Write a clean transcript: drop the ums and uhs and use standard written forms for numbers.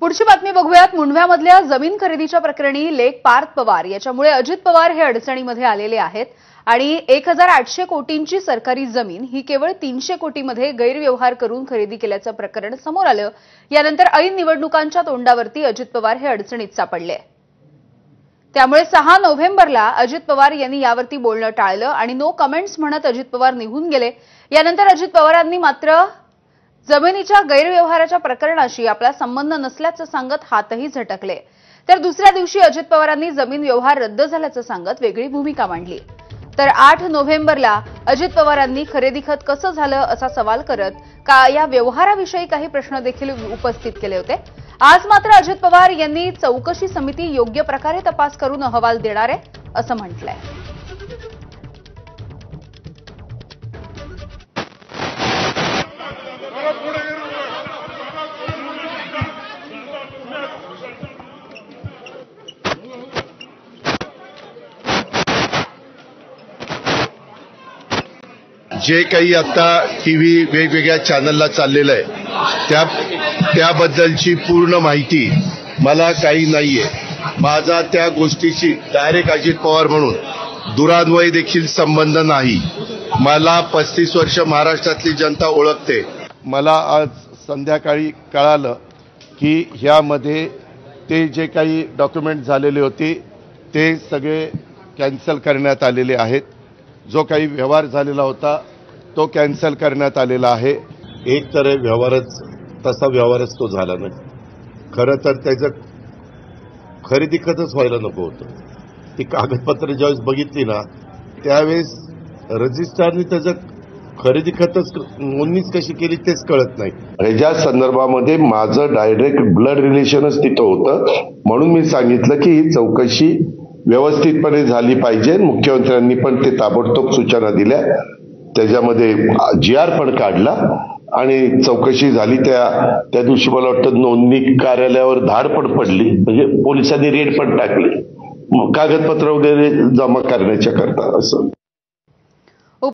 पुढची बातमी बघूयात। मुंढव्यामधल्या जमीन खरेदीच्या प्रकरणी लेख पार्थ पवार याच्यामुळे अजित पवार हे अडचणीमध्ये आलेले आहेत आणि 1800 कोटींची सरकारी जमीन ही केवळ 300 कोटींमध्ये गैरव्यवहार करून खरेदी केल्याचं प्रकरण समोर आलं। यानंतर ऐन निवडणुकांच्या तोंडावरती अजित पवार हे अडचणीत सापडले। त्यामुळे 6 नोव्हेंबरला अजित पवार यांनी यावरती बोलणं टाळलं आणि नो कमेंट्स म्हणत अजित पवार निघून गेले। यानंतर अजित पवारांनी मात्र जमिनीच्या गैरव्यवहाराच्या प्रकरणाशी आपला संबंध नसल्याचं सांगत हातही झटकले। तर दुसऱ्या दिवशी अजित पवारांनी जमीन व्यवहार रद्द झाल्याचं सांगत वेगळी भूमिका मांडली। तर 8 नोव्हेंबरला अजित पवारांनी खरेदी खत कसं झालं असा सवाल करत या व्यवहाराविषयी काही प्रश्न देखील उपस्थित केले होते। आज मात्र अजित पवार यांनी चौकशी समिती योग्य प्रकारे तपास करून अहवाल देणार आहे असं म्हटलंय। जे काही आता टीव्ही वेगवेगळ्या चॅनलला चाललेलं आहे त्याबद्दलची पूर्ण माहिती मला काही नाहीये। माझा त्या गोष्टीशी डायरेक्ट अजित पवार म्हणून दुरान्वयी देखील संबंध नाही। मला 35 वर्ष महाराष्ट्रातली जनता ओळखते। मला आज संध्याकाळी कळालं की ह्यामध्ये ते जे काही डॉक्युमेंट झालेले होते ते सगळे कॅन्सल करण्यात आलेले आहेत। जो काही व्यवहार झालेला होता तो कॅन्सल करण्यात आलेला आहे। एक तर व्यवहारच तसा व्यवहारच तो झाला नाही। खरं तर त्याचं खरेदी खतच व्हायला नको होतं। ती कागदपत्र ज्यावेळेस बघितली ना त्यावेळेस रजिस्ट्रारने त्याचं खरेदी खतच नोंदणीच कशी केली तेच कळत नाही। ह्याच्या संदर्भामध्ये माझं डायरेक्ट ब्लड रिलेशनच तिथं होतं, म्हणून मी सांगितलं की ही चौकशी व्यवस्थितपणे झाली पाहिजे। मुख्यमंत्र्यांनी पण ते ताबडतोब सूचना दिल्या, त्याच्यामध्ये GR पण काढला आणि चौकशी झाली। त्या दिवशी मला वाटतं नोंदणी कार्यालयावर धाड पण पडली, म्हणजे पोलिसांनी रेड पण टाकली कागदपत्र वगैरे जमा करण्याच्या करता असं।